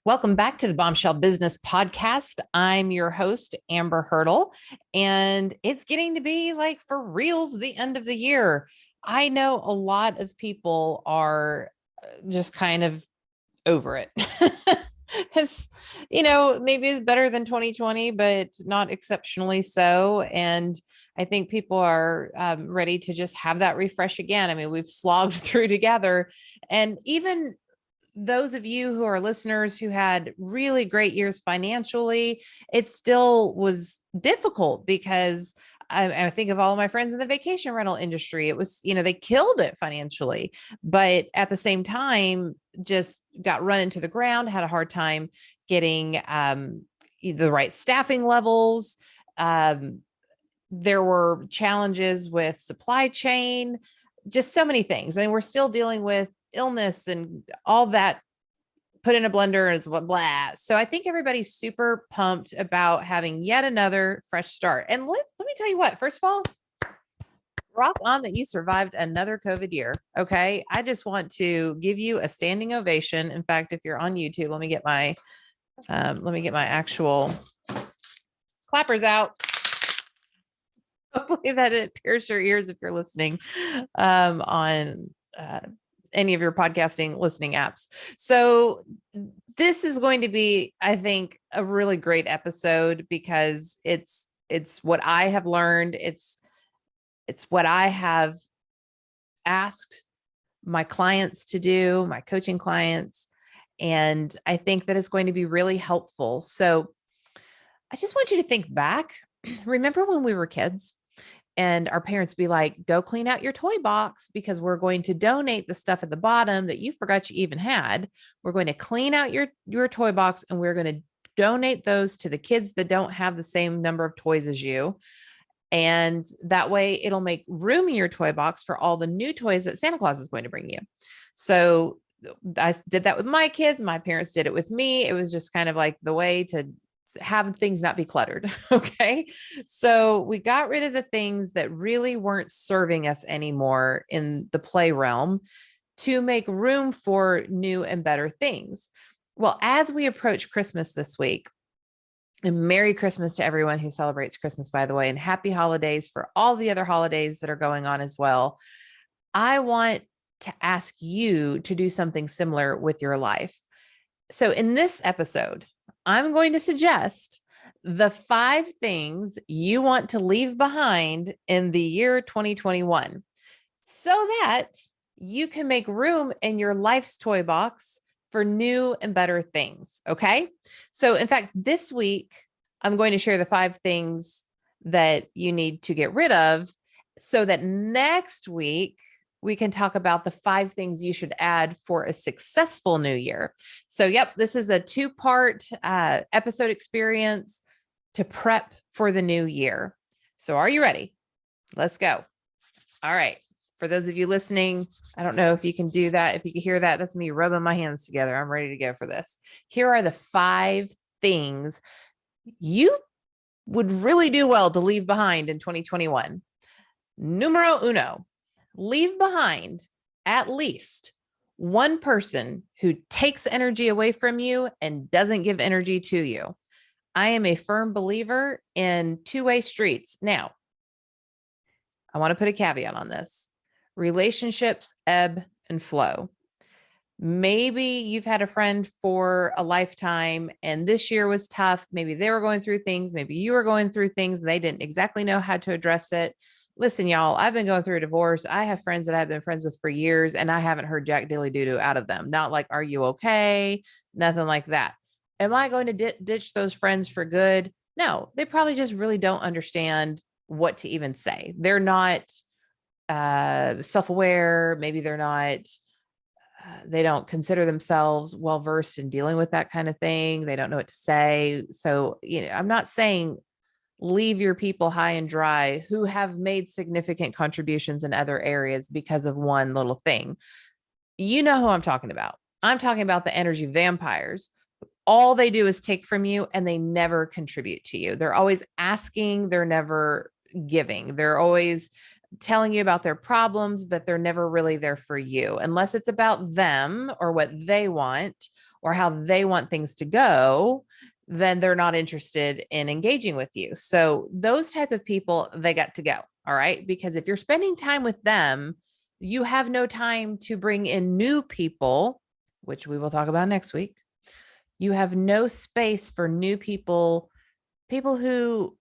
Welcome back to the Bombshell Business Podcast. I'm your host, Amber Hurdle, and it's getting to be like for reals the end of the year. I know a lot of people are just kind of over it. It's, maybe it's better than 2020, but not exceptionally so. And I think people are ready to just have that refresh again. I mean, we've slogged through together. And even those of you who are listeners who had really great years financially, it still was difficult because I think of all of my friends in the vacation rental industry. It was, they killed it financially, but at the same time, just got run into the ground, had a hard time getting the right staffing levels. There were challenges with supply chain, just so many things. And we're still dealing with illness and all that put in a blender and it's what blah. So I think everybody's super pumped about having yet another fresh start. And let me tell you what, first of all, rock on that you survived another COVID year. Okay. I just want to give you a standing ovation. In fact, if you're on YouTube, let me get my actual clappers out. Hopefully that it pierces your ears if you're listening on any of your podcasting listening apps. So this is going to be, I think, a really great episode because it's what I have learned. It's what I have asked my clients to do, my coaching clients. And I think that it's going to be really helpful. So I just want you to think back. Remember when we were kids? And our parents be like, go clean out your toy box because we're going to donate the stuff at the bottom that you forgot you even had. We're going to clean out your toy box and we're going to donate those to the kids that don't have the same number of toys as you. And that way it'll make room in your toy box for all the new toys that Santa Claus is going to bring you. So I did that with my kids. My parents did it with me. It was just kind of like the way to have things not be cluttered. Okay. So we got rid of the things that really weren't serving us anymore in the play realm to make room for new and better things. Well, as we approach Christmas this week, and Merry Christmas to everyone who celebrates Christmas, by the way, and happy holidays for all the other holidays that are going on as well. I want to ask you to do something similar with your life. So in this episode, I'm going to suggest the 5 things you want to leave behind in the year 2021 so that you can make room in your life's toy box for new and better things. Okay. So in fact, this week, I'm going to share the 5 things that you need to get rid of so that next week, we can talk about the 5 things you should add for a successful new year. So, yep, this is a 2-part episode experience to prep for the new year. So are you ready? Let's go. All right. For those of you listening, I don't know if you can do that. If you can hear that, that's me rubbing my hands together. I'm ready to go for this. Here are the 5 things you would really do well to leave behind in 2021. Numero uno. Leave behind at least one person who takes energy away from you and doesn't give energy to you. I am a firm believer in 2-way streets. Now, I want to put a caveat on this. Relationships ebb and flow. Maybe you've had a friend for a lifetime and this year was tough. Maybe they were going through things. Maybe you were going through things and they didn't exactly know how to address it. Listen, y'all, I've been going through a divorce. I have friends that I've been friends with for years, and I haven't heard jack dilly doo out of them. Not like, are you okay? Nothing like that. Am I going to ditch those friends for good? No, they probably just really don't understand what to even say. They're not self-aware. Maybe they're not, they don't consider themselves well-versed in dealing with that kind of thing. They don't know what to say. So, I'm not saying leave your people high and dry who have made significant contributions in other areas because of one little thing. You know who I'm talking about. I'm talking about the energy vampires. All they do is take from you and they never contribute to you. They're always asking, they're never giving. They're always telling you about their problems, but they're never really there for you unless it's about them or what they want or how they want things to go, then they're not interested in engaging with you. So those type of people, they got to go. All right. Because if you're spending time with them, you have no time to bring in new people, which we will talk about next week. You have no space for new people, people who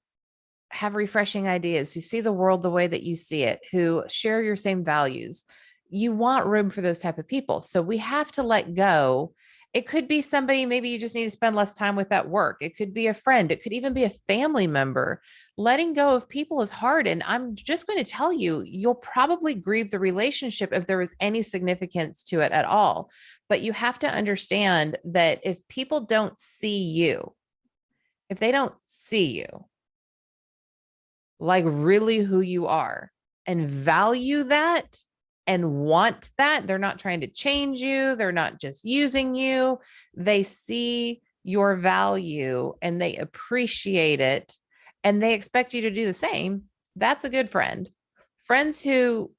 have refreshing ideas, who see the world the way that you see it, who share your same values. You want room for those type of people. So we have to let go. It could be somebody, maybe you just need to spend less time with at work. It could be a friend. It could even be a family member. Letting go of people is hard. And I'm just going to tell you, you'll probably grieve the relationship if there was any significance to it at all. But you have to understand that if people don't see you, if they don't see you, like really who you are and value that and want that, they're not trying to change you. They're not just using you. They see your value and they appreciate it and they expect you to do the same. That's a good friend. Friends who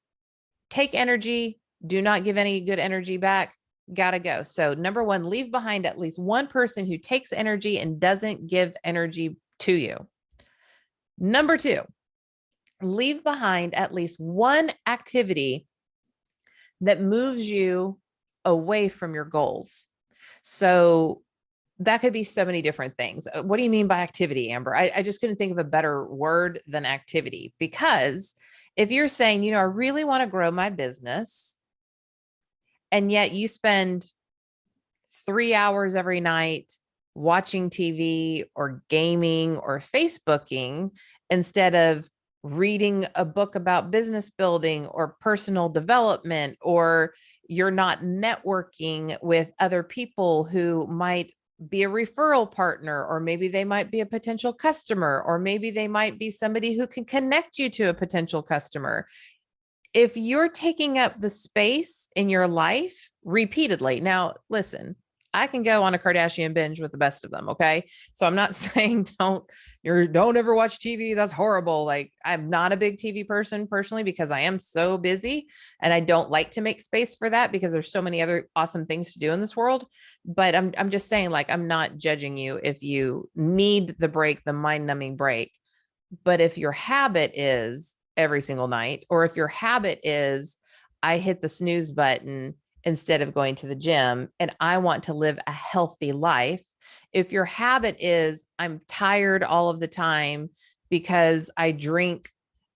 take energy, do not give any good energy back, gotta go. So number one, leave behind at least one person who takes energy and doesn't give energy to you. Number two, leave behind at least one activity that moves you away from your goals. So that could be so many different things. What do you mean by activity, Amber? I just couldn't think of a better word than activity, because if you're saying, I really want to grow my business, and yet you spend 3 hours every night watching TV or gaming or Facebooking instead of reading a book about business building or personal development, or you're not networking with other people who might be a referral partner, or maybe they might be a potential customer, or maybe they might be somebody who can connect you to a potential customer. If you're taking up the space in your life repeatedly, now listen, I can go on a Kardashian binge with the best of them. Okay. So I'm not saying don't ever watch TV. That's horrible. Like, I'm not a big TV person personally, because I am so busy and I don't like to make space for that because there's so many other awesome things to do in this world. But I'm just saying, like, I'm not judging you if you need the break, the mind numbing break. But if your habit is every single night, or if your habit is, I hit the snooze button instead of going to the gym and I want to live a healthy life. If your habit is, I'm tired all of the time because I drink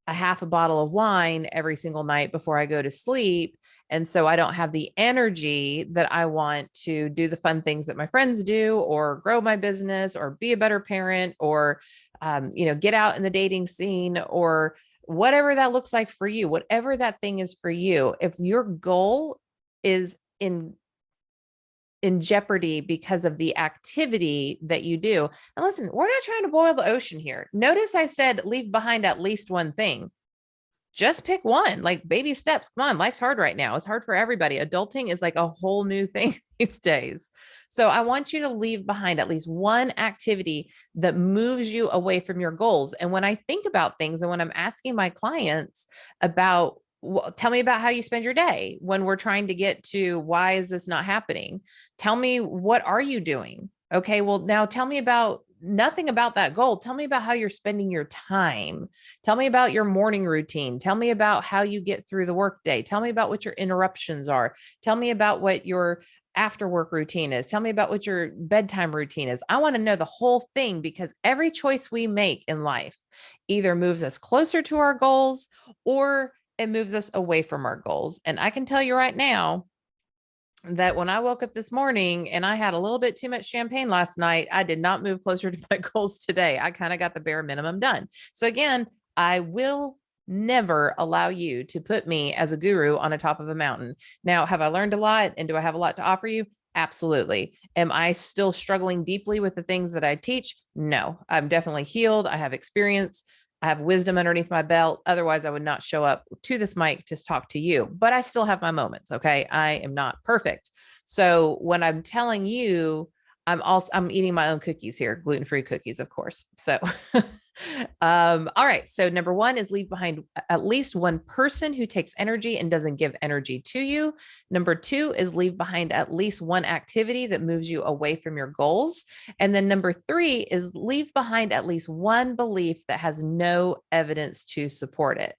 a half a bottle of wine every single night before I go to sleep, and so I don't have the energy that I want to do the fun things that my friends do, or grow my business, or be a better parent, or, get out in the dating scene, or whatever that looks like for you, whatever that thing is for you. If your goal is in jeopardy because of the activity that you do. And listen, we're not trying to boil the ocean here. Notice I said leave behind at least one thing. Just pick one, like baby steps. Come on, life's hard right now. It's hard for everybody. Adulting is like a whole new thing these days. So I want you to leave behind at least one activity that moves you away from your goals. And when I think about things, and when I'm asking my clients about, well, tell me about how you spend your day, when we're trying to get to why is this not happening? Tell me, what are you doing? Okay, well, now tell me about nothing about that goal. Tell me about how you're spending your time. Tell me about your morning routine. Tell me about how you get through the workday. Tell me about what your interruptions are. Tell me about what your after work routine is. Tell me about what your bedtime routine is. I want to know the whole thing, because every choice we make in life either moves us closer to our goals or it moves us away from our goals. And I can tell you right now that when I woke up this morning and I had a little bit too much champagne last night, I did not move closer to my goals today. I kind of got the bare minimum done. So again, I will never allow you to put me as a guru on the top of a mountain. Now, have I learned a lot, and do I have a lot to offer you? Absolutely. Am I still struggling deeply with the things that I teach? No, I'm definitely healed. I have experience. I have wisdom underneath my belt. Otherwise, I would not show up to this mic to talk to you, but I still have my moments. Okay. I am not perfect. So when I'm telling you, I'm eating my own cookies here, gluten-free cookies, of course. So, all right. So number one is leave behind at least one person who takes energy and doesn't give energy to you. Number two is leave behind at least one activity that moves you away from your goals. And then number three is leave behind at least one belief that has no evidence to support it.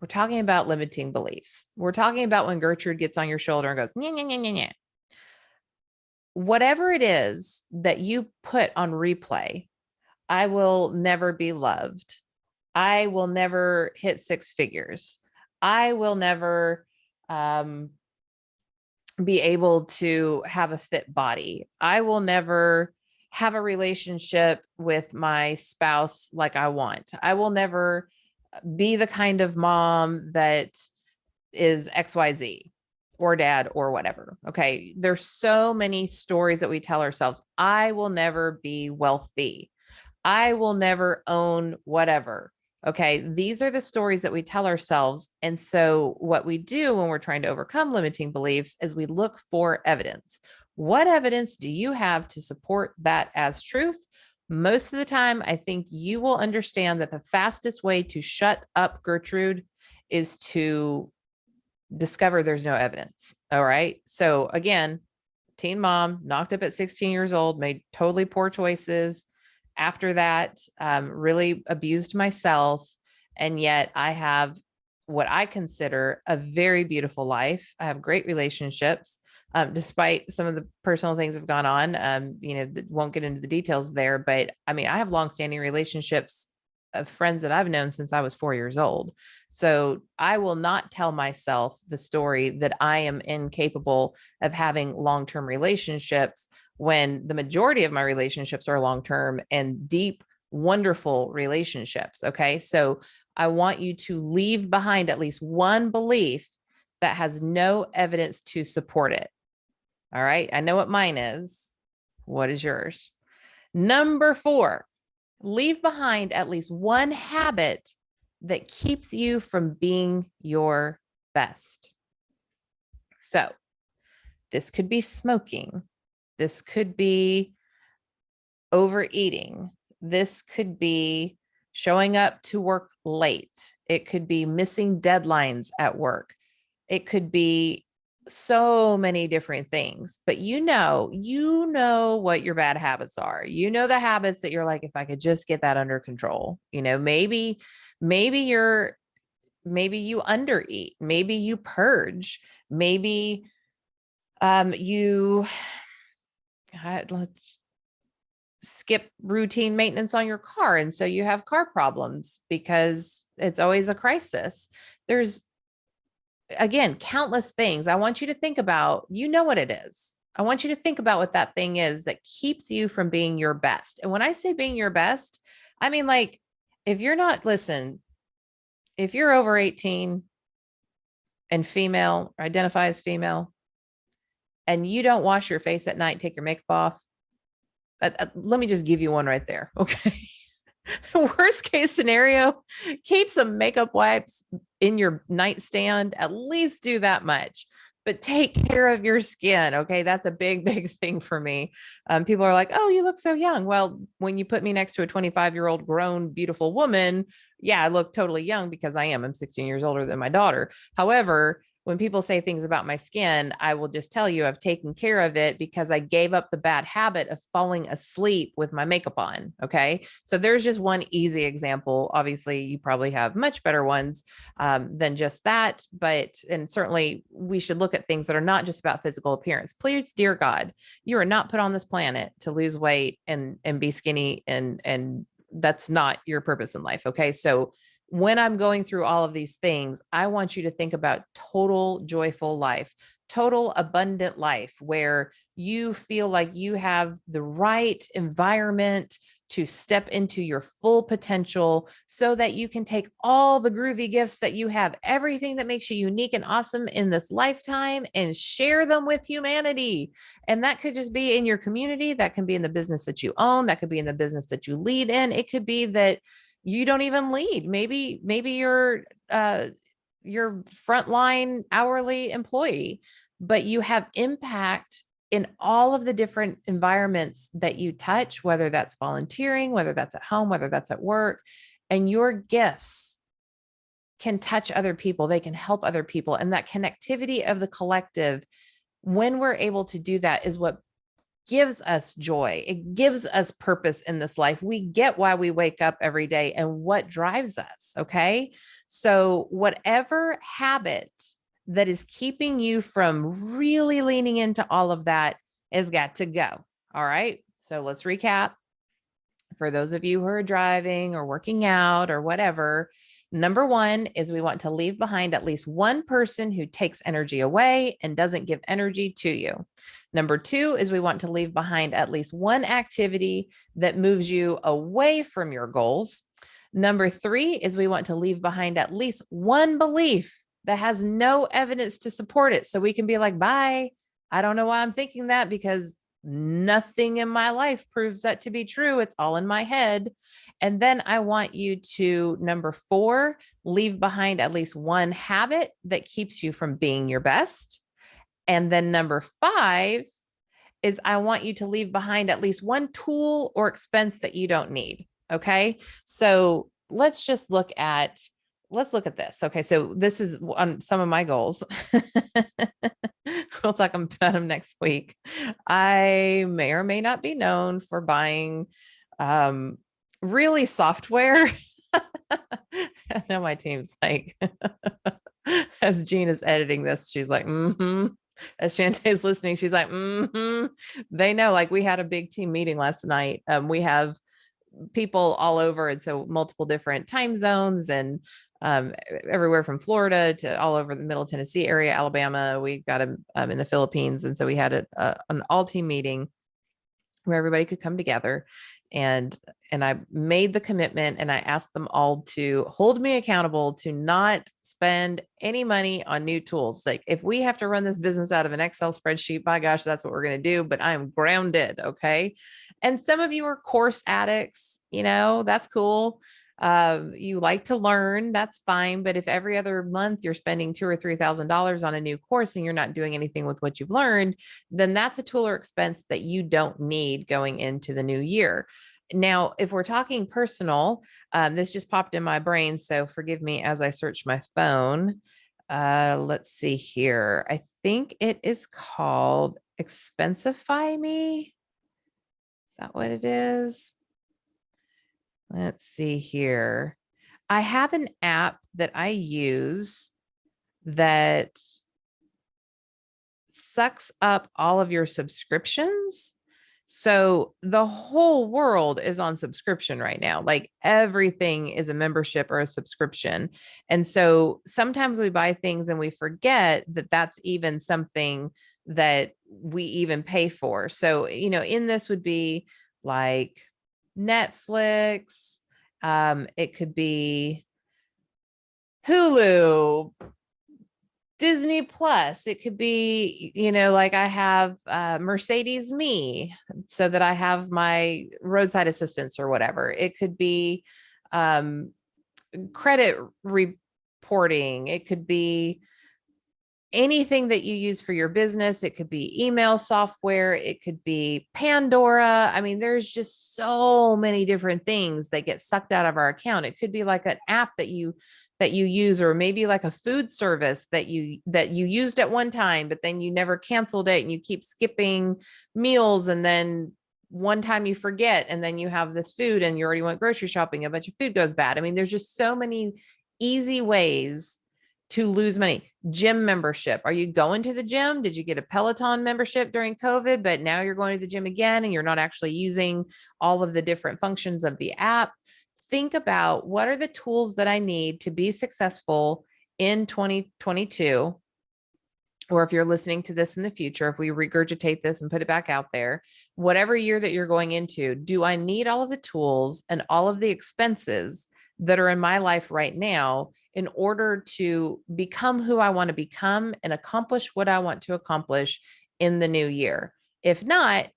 We're talking about limiting beliefs. We're talking about when Gertrude gets on your shoulder and goes, nyeh, nyeh, nyeh, nyeh, nyeh. Whatever it is that you put on replay, I will never be loved. I will never hit six figures. I will never be able to have a fit body. I will never have a relationship with my spouse like I want. I will never be the kind of mom that is XYZ or dad or whatever. Okay. There's so many stories that we tell ourselves. I will never be wealthy. I will never own whatever. Okay. These are the stories that we tell ourselves. And so what we do when we're trying to overcome limiting beliefs is we look for evidence. What evidence do you have to support that as truth? Most of the time, I think you will understand that the fastest way to shut up Gertrude is to discover there's no evidence. All right. So again, teen mom, knocked up at 16 years old, made totally poor choices. After that, really abused myself. And yet I have what I consider a very beautiful life. I have great relationships, despite some of the personal things that have gone on. Won't get into the details there, but I mean, I have longstanding relationships of friends that I've known since I was 4 years old. So I will not tell myself the story that I am incapable of having long-term relationships when the majority of my relationships are long-term and deep, wonderful relationships. Okay. So I want you to leave behind at least one belief that has no evidence to support it. All right. I know what mine is. What is yours? Number 4, leave behind at least one habit that keeps you from being your best. So this could be smoking. This could be overeating. This could be showing up to work late. It could be missing deadlines at work. It could be so many different things, but you know what your bad habits are. You know, the habits that you're like, if I could just get that under control, maybe you undereat, maybe you purge, maybe you skip routine maintenance on your car. And so you have car problems because it's always a crisis. There's, again, countless things. I want you to think about, what it is. I want you to think about what that thing is that keeps you from being your best. And when I say being your best, I mean, like, if you're over 18 and female, or identify as female, and you don't wash your face at night, take your makeup off, let me just give you one right there. Okay. Worst case scenario, keep some makeup wipes in your nightstand. At least do that much, but take care of your skin. Okay. That's a big, big thing for me. People are like, oh, you look so young. Well, when you put me next to a 25-year-old grown, beautiful woman, yeah, I look totally young because I'm 16 years older than my daughter. However, when people say things about my skin, I will just tell you I've taken care of it because I gave up the bad habit of falling asleep with my makeup on. Okay. So there's just one easy example. Obviously, you probably have much better ones than just that. And certainly we should look at things that are not just about physical appearance. Please, dear God, you are not put on this planet to lose weight and be skinny. And that's not your purpose in life. Okay. So when I'm going through all of these things, I want you to think about total joyful life, total abundant life, where you feel like you have the right environment to step into your full potential so that you can take all the groovy gifts that you have, everything that makes you unique and awesome in this lifetime, and share them with humanity. And that could just be in your community. That can be in the business that you own. That could be in the business that you lead in. It could be that you don't even lead. Maybe you're your frontline hourly employee, but you have impact in all of the different environments that you touch, whether that's volunteering, whether that's at home, whether that's at work, and your gifts can touch other people, they can help other people. And that connectivity of the collective, when we're able to do that, is what gives us joy. It gives us purpose in this life. We get why we wake up every day and what drives us. Okay. So whatever habit that is keeping you from really leaning into all of that has got to go. All right. So let's recap. For those of you who are driving or working out or whatever, number one is we want to leave behind at least one person who takes energy away and doesn't give energy to you. Number two is we want to leave behind at least one activity that moves you away from your goals. Number three is we want to leave behind at least one belief that has no evidence to support it. So we can be like, bye. I don't know why I'm thinking that, because nothing in my life proves that to be true. It's all in my head. And then I want you to, number four, leave behind at least one habit that keeps you from being your best. And then number five is I want you to leave behind at least one tool or expense that you don't need. Okay. So let's look at this. Okay. So this is on some of my goals. We'll talk about them next week. I may or may not be known for buying really software. I know my team's like, as Jean is editing this, she's like, as Shantae's listening, she's like, they know, like we had a big team meeting last night. We have people all over. And so multiple different time zones and everywhere from Florida to all over the Middle Tennessee area, Alabama. We got them in the Philippines. And so we had an all team meeting where everybody could come together. And I made the commitment and I asked them all to hold me accountable to not spend any money on new tools. Like if we have to run this business out of an Excel spreadsheet, by gosh, that's what we're going to do, but I am grounded. Okay. And some of you are course addicts, that's cool. You like to learn, that's fine. But if every other month you're spending $2,000 or $3,000 on a new course and you're not doing anything with what you've learned, then that's a tool or expense that you don't need going into the new year. Now, if we're talking personal, this just popped in my brain, so forgive me as I search my phone. Let's see here. I think it is called Expensify Me. Is that what it is? Let's see here. I have an app that I use that sucks up all of your subscriptions. So the whole world is on subscription right now. Like everything is a membership or a subscription. And so sometimes we buy things and we forget that that's even something that we even pay for. So, in this would be like Netflix. It could be Hulu, Disney Plus. It could be, like I have Mercedes Me, so that I have my roadside assistance or whatever. It could be credit reporting. It could be anything that you use for your business. It could be email software. It could be Pandora. I mean, there's just so many different things that get sucked out of our account. It could be like an app that you use, or maybe like a food service that you used at one time, but then you never canceled it and you keep skipping meals. And then one time you forget, and then you have this food and you already went grocery shopping, a bunch of food goes bad. I mean, there's just so many easy ways to lose money. Gym membership. Are you going to the gym? Did you get a Peloton membership during COVID, but now you're going to the gym again and you're not actually using all of the different functions of the app? Think about, what are the tools that I need to be successful in 2022? Or if you're listening to this in the future, if we regurgitate this and put it back out there, whatever year that you're going into, do I need all of the tools and all of the expenses that are in my life right now in order to become who I want to become and accomplish what I want to accomplish in the new year? If not,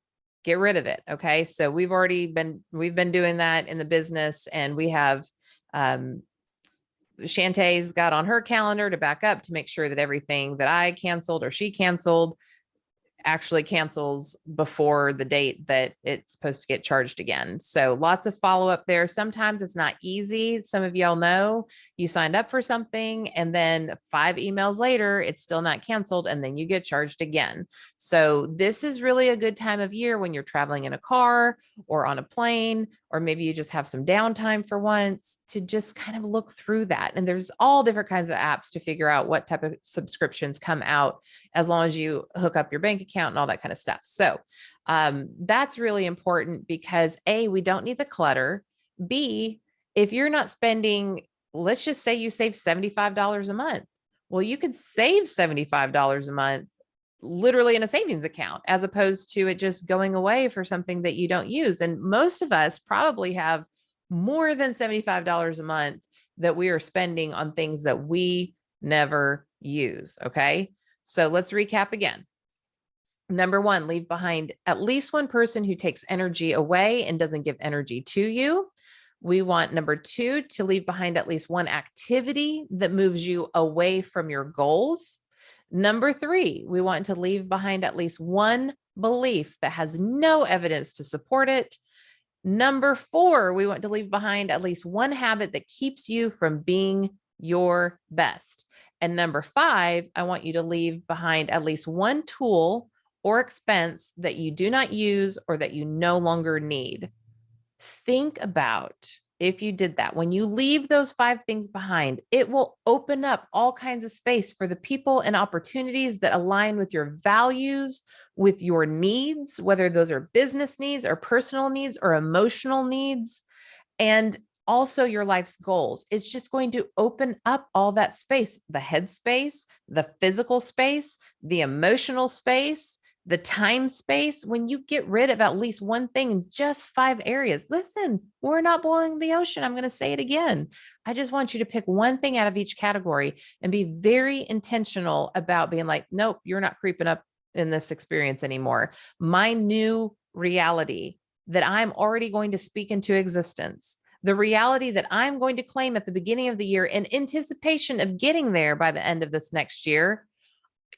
get rid of it. Okay. So we've been doing that in the business, and we have, Shantae's got on her calendar to back up to make sure that everything that I canceled or she canceled actually cancels before the date that it's supposed to get charged again. So lots of follow up there. Sometimes it's not easy. Some of y'all know you signed up for something and then 5 emails later, it's still not canceled. And then you get charged again. So this is really a good time of year when you're traveling in a car or on a plane, or maybe you just have some downtime for once to just kind of look through that. And there's all different kinds of apps to figure out what type of subscriptions come out as long as you hook up your bank account and all that kind of stuff. So that's really important because A, we don't need the clutter. B, if you're not spending, let's just say you save $75 a month. Well, you could save $75 a month literally in a savings account, as opposed to it just going away for something that you don't use. And most of us probably have more than $75 a month that we are spending on things that we never use. Okay. So let's recap again. Number 1, leave behind at least one person who takes energy away and doesn't give energy to you. We want number 2 to leave behind at least one activity that moves you away from your goals. Number 3, we want to leave behind at least one belief that has no evidence to support it. Number 4, we want to leave behind at least one habit that keeps you from being your best. And number 5, I want you to leave behind at least one tool or expense that you do not use or that you no longer need. Think about if you did that. When you leave those 5 things behind, it will open up all kinds of space for the people and opportunities that align with your values, with your needs, whether those are business needs or personal needs or emotional needs, and also your life's goals. It's just going to open up all that space, the head space, the physical space, the emotional space, the time space. When you get rid of at least one thing in just 5 areas, listen, we're not boiling the ocean. I'm going to say it again. I just want you to pick one thing out of each category and be very intentional about being like, nope, you're not creeping up in this experience anymore. My new reality that I'm already going to speak into existence, the reality that I'm going to claim at the beginning of the year in anticipation of getting there by the end of this next year,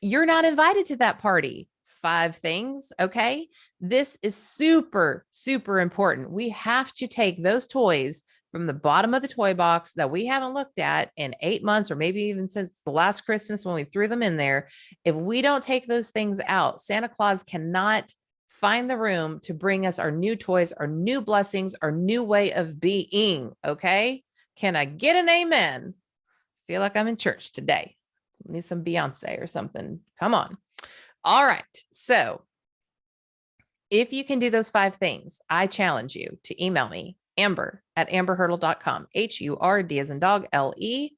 you're not invited to that party. 5 things. Okay. This is super, super important. We have to take those toys from the bottom of the toy box that we haven't looked at in 8 months, or maybe even since the last Christmas when we threw them in there. If we don't take those things out, Santa Claus cannot find the room to bring us our new toys, our new blessings, our new way of being. Okay. Can I get an amen? Feel like I'm in church today. Need some Beyonce or something. Come on. All right. So if you can do those 5 things, I challenge you to email me, amber@amberhurdle.com, HURD as in dog, LE,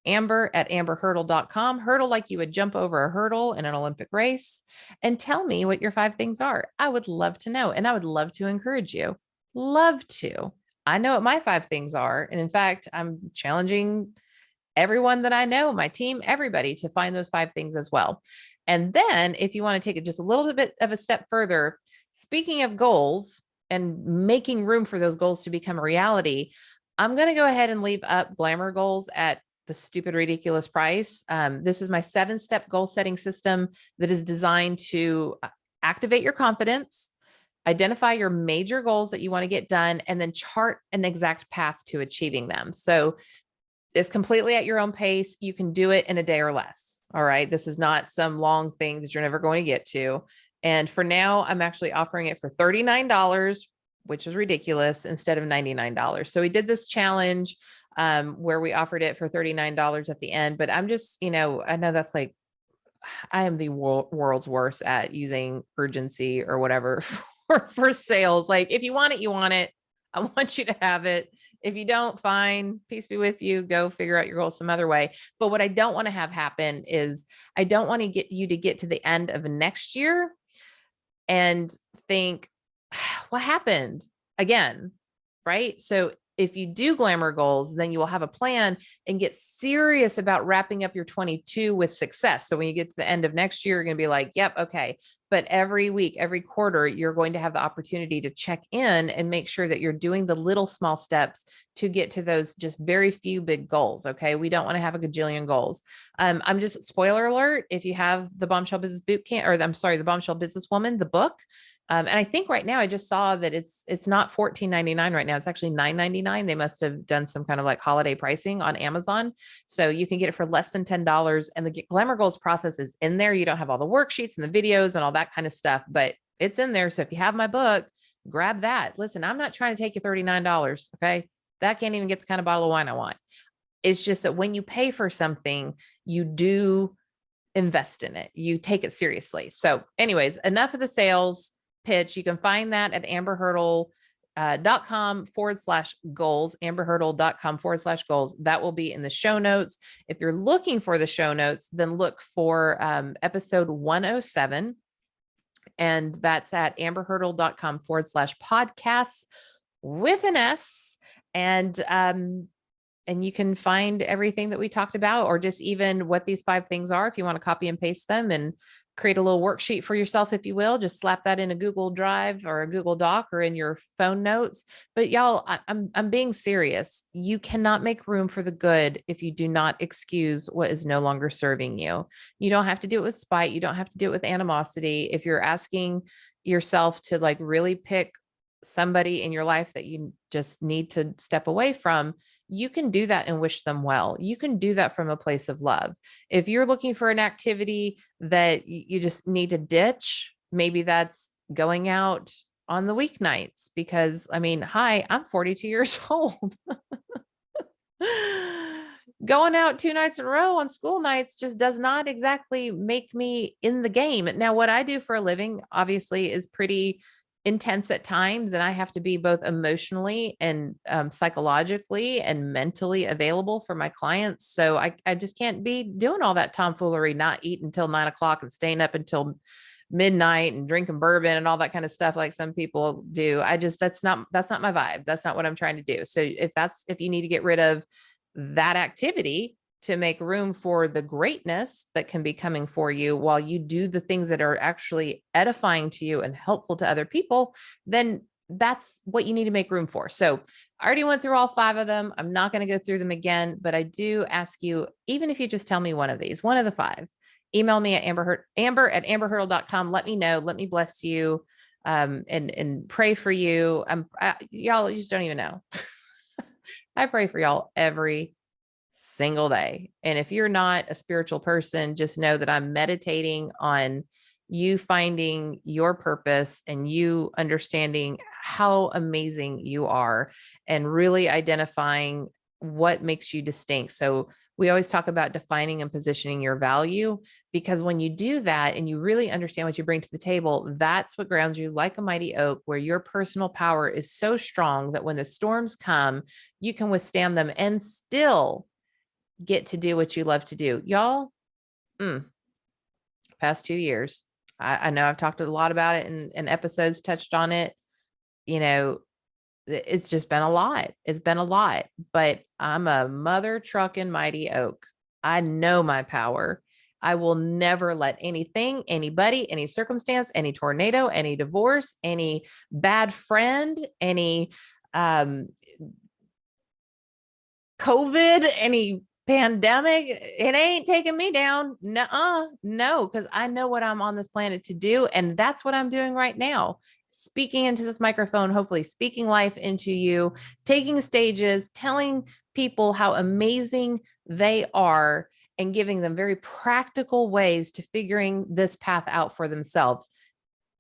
amber@amberhurdle.com, hurdle like you would jump over a hurdle in an Olympic race, and tell me what your 5 things are. I would love to know. And I would love to encourage you. Love to. I know what my 5 things are. And in fact, I'm challenging everyone that I know, my team, everybody to find those 5 things as well. And then if you want to take it just a little bit of a step further, speaking of goals and making room for those goals to become a reality, I'm going to go ahead and leave up glamour goals at the stupid, ridiculous price. This is my 7-step goal setting system that is designed to activate your confidence, identify your major goals that you want to get done, and then chart an exact path to achieving them. So it's completely at your own pace. You can do it in a day or less. All right. This is not some long thing that you're never going to get to. And for now, I'm actually offering it for $39, which is ridiculous, instead of $99. So we did this challenge where we offered it for $39 at the end, but I'm just, I know that's like, I am the world's worst at using urgency or whatever for sales. Like, if you want it, you want it. I want you to have it. If you don't, fine, peace be with you, go figure out your goals some other way. But what I don't want to have happen is I don't want to get you to get to the end of next year and think, what happened again? Right? So if you do glamour goals, then you will have a plan and get serious about wrapping up your 22 with success. So when you get to the end of next year, you're going to be like, yep, okay. But every week, every quarter, you're going to have the opportunity to check in and make sure that you're doing the little small steps to get to those just very few big goals. Okay. We don't want to have a gajillion goals. I'm just, spoiler alert, if you have the Bombshell Business Bootcamp, or I'm sorry, the Bombshell Businesswoman, the book, and I think right now I just saw that it's not $14.99 right now. It's actually $9.99. They must have done some kind of like holiday pricing on Amazon. So you can get it for less than $10. And the Glamour Goals process is in there. You don't have all the worksheets and the videos and all that kind of stuff, but it's in there. So if you have my book, grab that. Listen, I'm not trying to take you $39. Okay. That can't even get the kind of bottle of wine I want. It's just that when you pay for something, you do invest in it. You take it seriously. So anyways, enough of the sales pitch. You can find that at amberhurdle.com/goals, amberhurdle.com/goals. That will be in the show notes. If you're looking for the show notes, then look for episode 107. And that's at amberhurdle.com/podcasts with an S. And you can find everything that we talked about, or just even what these 5 things are. If you want to copy and paste them and create a little worksheet for yourself, if you will, just slap that in a Google Drive or a Google Doc or in your phone notes. But y'all, I'm being serious. You cannot make room for the good if you do not excuse what is no longer serving you. You don't have to do it with spite. You don't have to do it with animosity. If you're asking yourself to like really pick somebody in your life that you just need to step away from, you can do that and wish them well. You can do that from a place of love. If you're looking for an activity that you just need to ditch, maybe that's going out on the weeknights, because I mean, hi, I'm 42 years old. Going out 2 nights in a row on school nights just does not exactly make me in the game. Now, what I do for a living obviously is pretty intense at times, and I have to be both emotionally and psychologically and mentally available for my clients. So I just can't be doing all that tomfoolery, not eating until 9 o'clock and staying up until midnight and drinking bourbon and all that kind of stuff like some people do. That's not my vibe. That's not what I'm trying to do. So if you need to get rid of that activity to make room for the greatness that can be coming for you while you do the things that are actually edifying to you and helpful to other people, then that's what you need to make room for. So I already went through all 5 of them. I'm not going to go through them again, but I do ask you, even if you just tell me one of these, one of the 5, email me at amber@amberhurdle.com. Let me know. Let me bless you and pray for you. Y'all, you just don't even know. I pray for y'all every single day. And if you're not a spiritual person, just know that I'm meditating on you finding your purpose and you understanding how amazing you are and really identifying what makes you distinct. So we always talk about defining and positioning your value, because when you do that and you really understand what you bring to the table, that's what grounds you like a mighty oak, where your personal power is so strong that when the storms come, you can withstand them and still get to do what you love to do. Y'all, past 2 years, I know I've talked a lot about it and episodes touched on it. You know, it's just been a lot. It's been a lot, but I'm a mother trucking mighty oak. I know my power. I will never let anything, anybody, any circumstance, any tornado, any divorce, any bad friend, any COVID, any pandemic, it ain't taking me down. No, because I know what I'm on this planet to do. And that's what I'm doing right now. Speaking into this microphone, hopefully speaking life into you, taking stages, telling people how amazing they are, and giving them very practical ways to figuring this path out for themselves.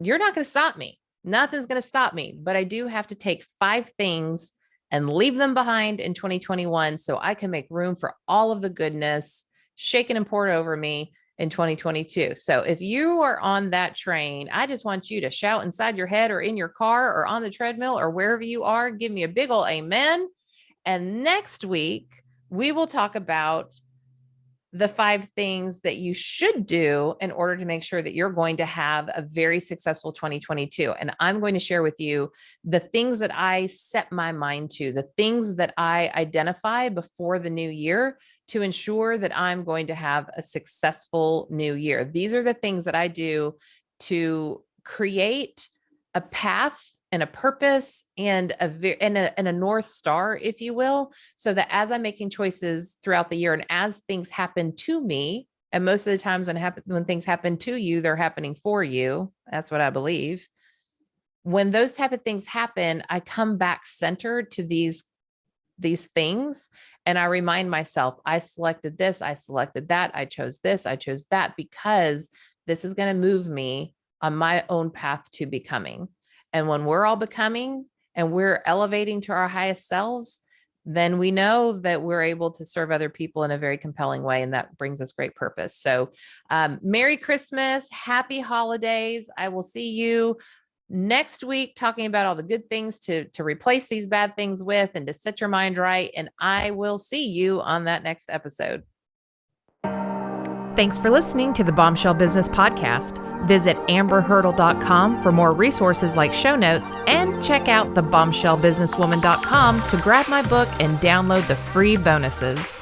You're not going to stop me. Nothing's going to stop me, but I do have to take 5 things and leave them behind in 2021 so I can make room for all of the goodness shaken and poured over me in 2022. So if you are on that train, I just want you to shout inside your head or in your car or on the treadmill or wherever you are. Give me a big ol' amen. And next week, we will talk about the 5 things that you should do in order to make sure that you're going to have a very successful 2022. And I'm going to share with you the things that I set my mind to, the things that I identify before the new year to ensure that I'm going to have a successful new year. These are the things that I do to create a path and a purpose and a North Star, if you will, so that as I'm making choices throughout the year and as things happen to me, and most of the times when things happen to you, they're happening for you. That's what I believe. When those type of things happen, I come back centered to these things. And I remind myself, I selected this, I selected that, I chose this, I chose that, because this is going to move me on my own path to becoming. And when we're all becoming and we're elevating to our highest selves, then we know that we're able to serve other people in a very compelling way. And that brings us great purpose. So Merry Christmas, happy holidays. I will see you next week talking about all the good things to replace these bad things with and to set your mind right. And I will see you on that next episode. Thanks for listening to the Bombshell Business Podcast. Visit amberhurdle.com for more resources like show notes, and check out thebombshellbusinesswoman.com to grab my book and download the free bonuses.